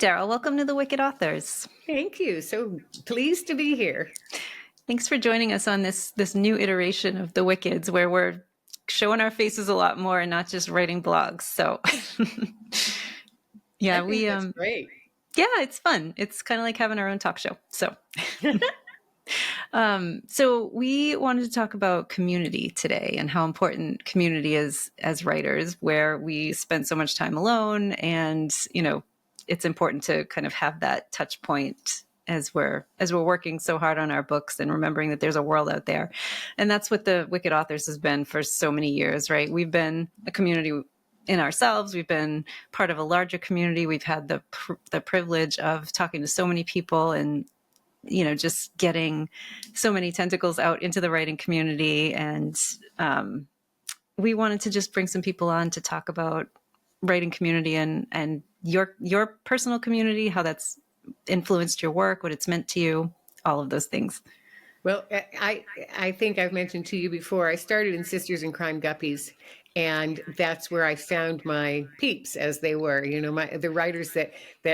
Daryl. Welcome to the Wicked Authors. Thank you. So pleased to be here. Thanks for joining us on this new iteration of the Wickeds, where we're showing our faces a lot more and not just writing blogs. So, yeah, I think that's great. Yeah, it's fun. It's kind of like having our own talk show. So, so we wanted to talk about community today and how important community is as writers, where we spend so much time alone, and it's important to kind of have that touch point as we're working so hard on our books and remembering that there's a world out there. And that's what the Wicked Authors has been for so many years, right? We've been a community in ourselves. We've been part of a larger community. We've had the privilege of talking to so many people and just getting so many tentacles out into the writing community. And we wanted to just bring some people on to talk about writing community and your personal community, how that's influenced your work, what it's meant to you, all of those things. Well, I think I've mentioned to you before, I started in Sisters in Crime Guppies, and that's where I found my peeps, as they were, the writers that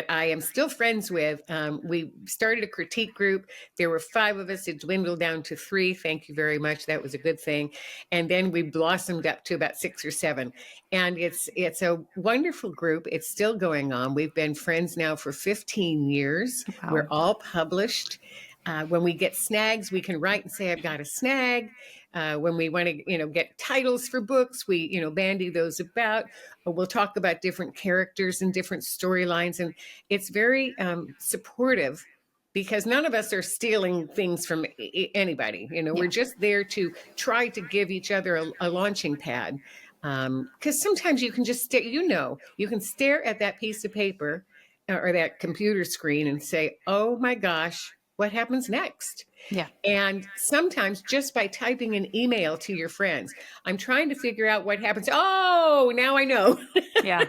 I am still friends with. We started a critique group. There were 5 of us. It dwindled down to 3. Thank you very much. That was a good thing. And then we blossomed up to about 6 or 7. And it's a wonderful group. It's still going on. We've been friends now for 15 years. Wow. We're all published. When we get snags, we can write and say, I've got a snag. When we want to, get titles for books, we, bandy those about. We'll talk about different characters and different storylines. And it's very supportive, because none of us are stealing things from anybody. We're just there to try to give each other a launching pad. Because sometimes you can just stare, you can stare at that piece of paper or that computer screen and say, oh my gosh, what happens next? Yeah. And sometimes just by typing an email to your friends, I'm trying to figure out what happens. Oh, now I know. Yeah.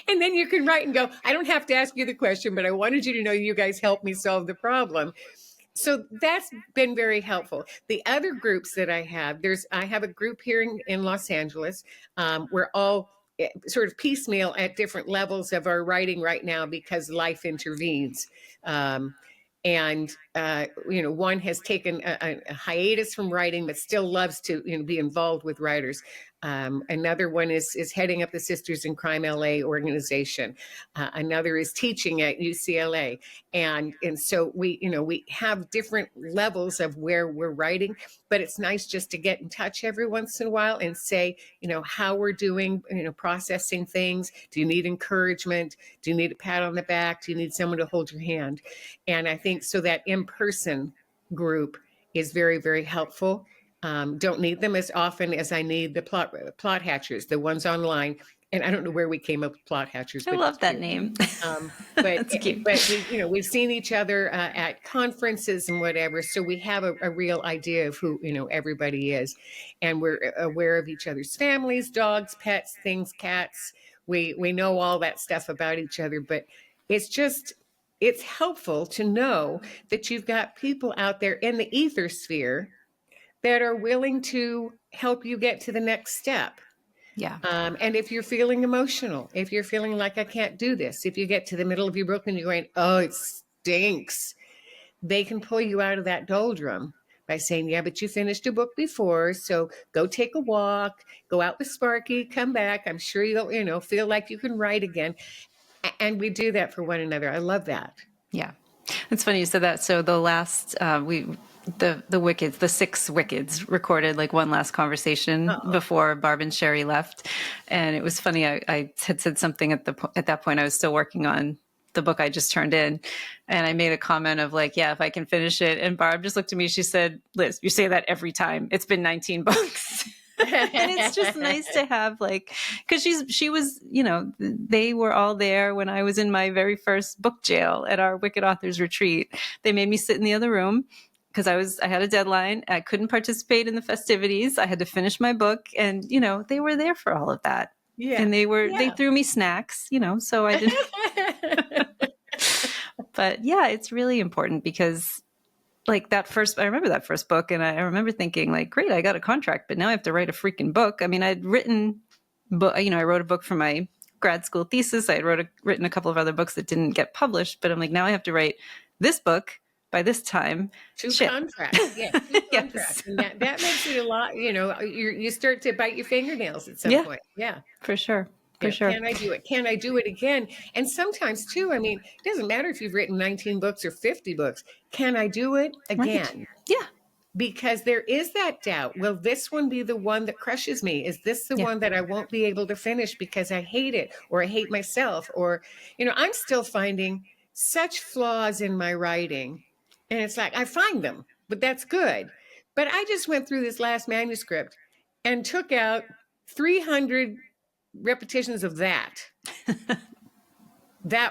And then you can write and go, I don't have to ask you the question, but I wanted you to know you guys helped me solve the problem. So that's been very helpful. The other groups that I have a group here in Los Angeles. We're all sort of piecemeal at different levels of our writing right now because life intervenes. And one has taken a hiatus from writing, but still loves to be involved with writers. Another one is heading up the Sisters in Crime LA organization. Another is teaching at UCLA. And so we have different levels of where we're writing, but it's nice just to get in touch every once in a while and say, how we're doing, processing things. Do you need encouragement? Do you need a pat on the back? Do you need someone to hold your hand? And I think so that in-person group is very, very helpful. Don't need them as often as I need the plot hatchers, the ones online. And I don't know where we came up with plot hatchers. I love that name. But That's cute. But we've seen each other at conferences and whatever, so we have a real idea of who everybody is, and we're aware of each other's families, dogs, pets, things, cats. We know all that stuff about each other, but it's helpful to know that you've got people out there in the ether sphere that are willing to help you get to the next step. Yeah. And if you're feeling emotional, if you're feeling like I can't do this, if you get to the middle of your book and you're going, oh, it stinks, they can pull you out of that doldrum by saying, yeah, but you finished a book before, so go take a walk, go out with Sparky, come back. I'm sure you'll, feel like you can write again. And we do that for one another. I love that. Yeah. It's funny you said that. So the last, the Wickeds, the 6 Wickeds recorded like one last conversation before Barb and Sherry left. And it was funny. I had said something at that point. I was still working on the book I just turned in. And I made a comment of like, yeah, if I can finish it. And Barb just looked at me. She said, Liz, you say that every time. It's been 19 books. And it's just nice to have because she was, they were all there when I was in my very first book jail at our Wicked Authors retreat. They made me sit in the other room because I had a deadline. I couldn't participate in the festivities. I had to finish my book, and they were there for all of that. Yeah. And they threw me snacks, so I didn't. But yeah, it's really important because I remember that first book, and I remember thinking great, I got a contract, but now I have to write a freaking book. I mean, I'd written, I wrote a book for my grad school thesis. I had written a couple of other books that didn't get published, but I'm like, now I have to write this book by this time. Two Shit. contracts. Yeah, two contracts. Yes. And that makes it a lot, you start to bite your fingernails at some Yeah, point. Yeah. for sure. For sure. Can I do it? Can I do it again? And sometimes too, I mean, it doesn't matter if you've written 19 books or 50 books. Can I do it Right. again? Yeah. Because there is that doubt. Will this one be the one that crushes me? Is this the Yeah. one that I won't be able to finish because I hate it or I hate myself? Or, I'm still finding such flaws in my writing. And it's like, I find them, but that's good. But I just went through this last manuscript and took out 300 repetitions of that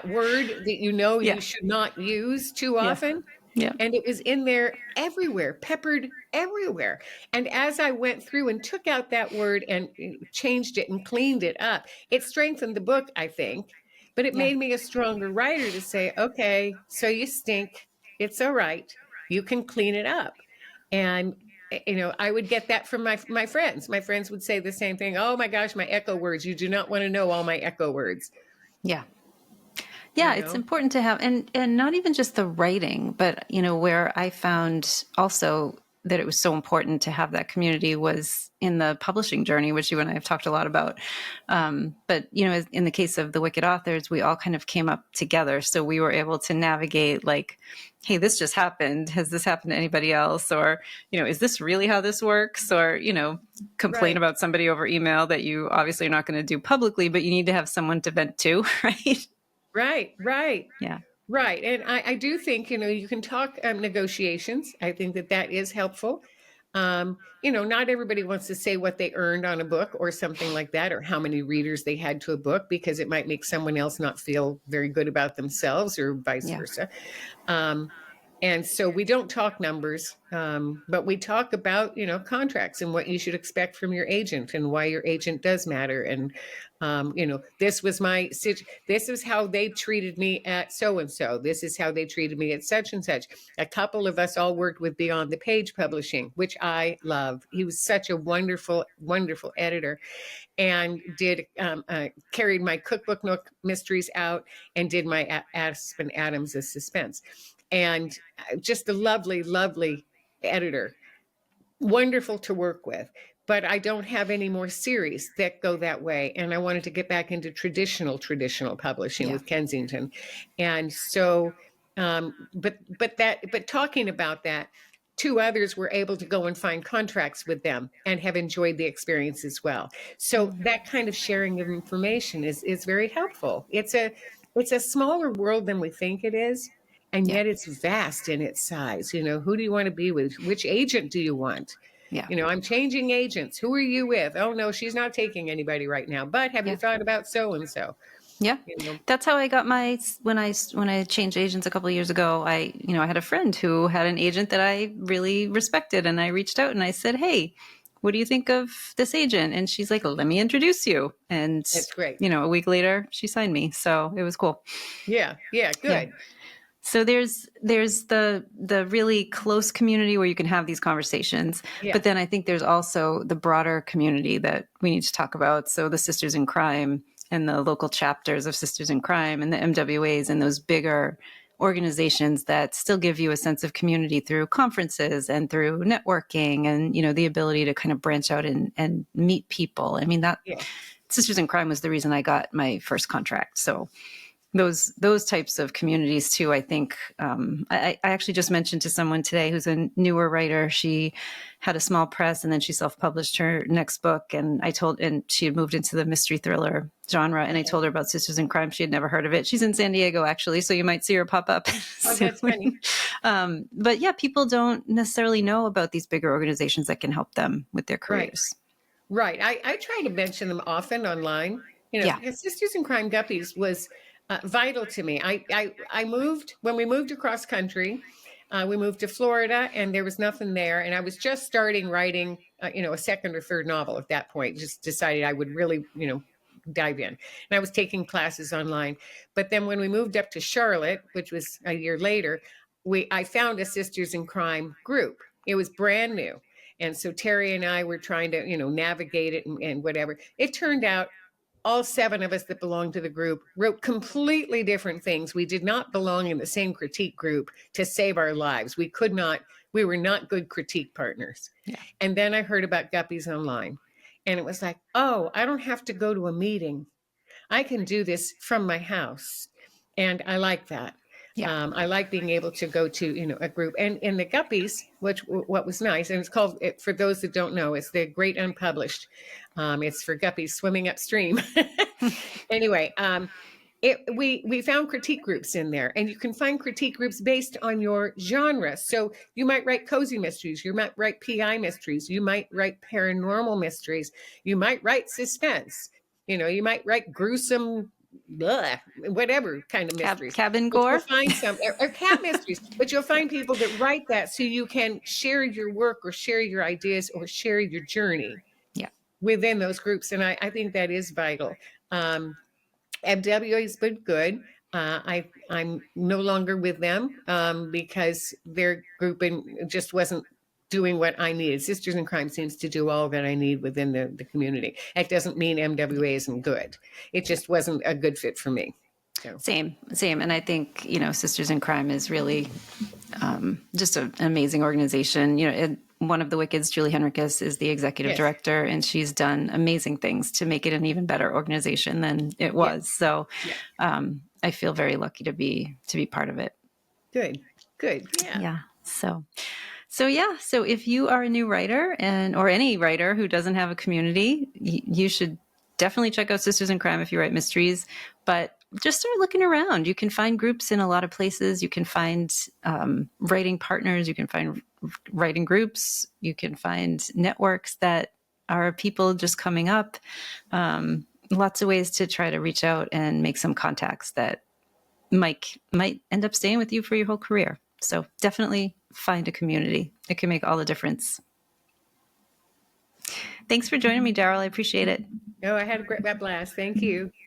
word that Yeah. you should not use too Yeah. often. Yeah. And it was in there everywhere, peppered everywhere. And as I went through and took out that word and changed it and cleaned it up, it strengthened the book, I think. But it Yeah. made me a stronger writer to say, okay, so you stink. It's all right. You can clean it up. And I would get that from my friends. My friends would say the same thing. Oh my gosh, my echo words. You do not want to know all my echo words. Yeah. Yeah, it's important to have, and not even just the writing, but where I found also that it was so important to have that community was in the publishing journey, which you and I have talked a lot about. But in the case of the Wicked Authors, we all kind of came up together, so we were able to navigate like, hey, this just happened. Has this happened to anybody else? Or is this really how this works? Or complain Right. about somebody over email that you obviously are not going to do publicly, but you need to have someone to vent to, right? Right. Yeah. Right. And I do think, you can talk negotiations. I think that is helpful. Not everybody wants to say what they earned on a book or something like that, or how many readers they had to a book, because it might make someone else not feel very good about themselves or vice Yeah. versa. And so we don't talk numbers, but we talk about, contracts and what you should expect from your agent and why your agent does matter. And, this is how they treated me at so-and-so. This is how they treated me at such and such. A couple of us all worked with Beyond the Page Publishing, which I love. He was such a wonderful, wonderful editor, and carried my cookbook mysteries out and did my Aspen Adams as suspense. And just a lovely, lovely editor, wonderful to work with. But I don't have any more series that go that way. And I wanted to get back into traditional publishing with Kensington. And so, but talking about that, two others were able to go and find contracts with them and have enjoyed the experience as well. So that kind of sharing of information is very helpful. It's a smaller world than we think it is. And yet it's vast in its size. Who do you want to be with? Which agent do you want? Yeah. I'm changing agents. Who are you with? Oh no, she's not taking anybody right now. But have you thought about so and so? Yeah. That's how I got when I changed agents a couple of years ago. I had a friend who had an agent that I really respected, and I reached out and I said, "Hey, what do you think of this agent?" And she's like, "Let me introduce you." And That's great. a week later, she signed me, so it was cool. Yeah, good. Yeah. So there's the really close community where you can have these conversations. Yeah. But then I think there's also the broader community that we need to talk about. So the Sisters in Crime and the local chapters of Sisters in Crime and the MWAs and those bigger organizations that still give you a sense of community through conferences and through networking and, the ability to kind of branch out and meet people. I mean, Sisters in Crime was the reason I got my first contract. So those types of communities too, I think. I actually just mentioned to someone today who's a newer writer. She had a small press and then she self-published her next book. And she had moved into the mystery thriller genre. And I told her about Sisters in Crime. She had never heard of it. She's in San Diego, actually, so you might see her pop up. Oh, that's funny. But yeah, people don't necessarily know about these bigger organizations that can help them with their careers. Right. I try to mention them often online. Because Sisters in Crime Guppies was vital to me. I moved when we moved across country. We moved to Florida, and there was nothing there. And I was just starting writing, a second or third novel at that point. Just decided I would really, dive in. And I was taking classes online. But then when we moved up to Charlotte, which was a year later, I found a Sisters in Crime group. It was brand new. And so Terry and I were trying to, navigate it and whatever. It turned out all 7 of us that belonged to the group wrote completely different things. We did not belong in the same critique group to save our lives. We were not good critique partners. Yeah. And then I heard about Guppies Online. And it was like, oh, I don't have to go to a meeting. I can do this from my house. And I like that. Yeah. I like being able to go to, a group. And in the Guppies, what was nice, and it's called, for those that don't know, it's the Great Unpublished. It's for guppies swimming upstream. Anyway, we found critique groups in there, and you can find critique groups based on your genre. So you might write cozy mysteries, you might write PI mysteries, you might write paranormal mysteries, you might write suspense, you might write gruesome, whatever kind of mysteries. Cabin But you'll gore. find some or cat mysteries, but you'll find people that write that so you can share your work or share your ideas or share your journey Yeah. within those groups. And I think that is vital. MWA has been good. I'm no longer with them because their grouping just wasn't doing what I needed. Sisters in Crime seems to do all that I need within the community. That doesn't mean MWA isn't good. It just wasn't a good fit for me. So. Same. And I think, Sisters in Crime is really just an amazing organization. One of the Wickeds, Julie Henricus, is the executive director, and she's done amazing things to make it an even better organization than it was. So I feel very lucky to be part of it. Good. Yeah. So if you are a new writer or any writer who doesn't have a community, you should definitely check out Sisters in Crime if you write mysteries, but just start looking around. You can find groups in a lot of places. You can find writing partners. You can find writing groups. You can find networks that are people just coming up. Lots of ways to try to reach out and make some contacts that might end up staying with you for your whole career. So definitely find a community. It can make all the difference. Thanks for joining me, Daryl. I appreciate it. No, I had a great blast. Thank you.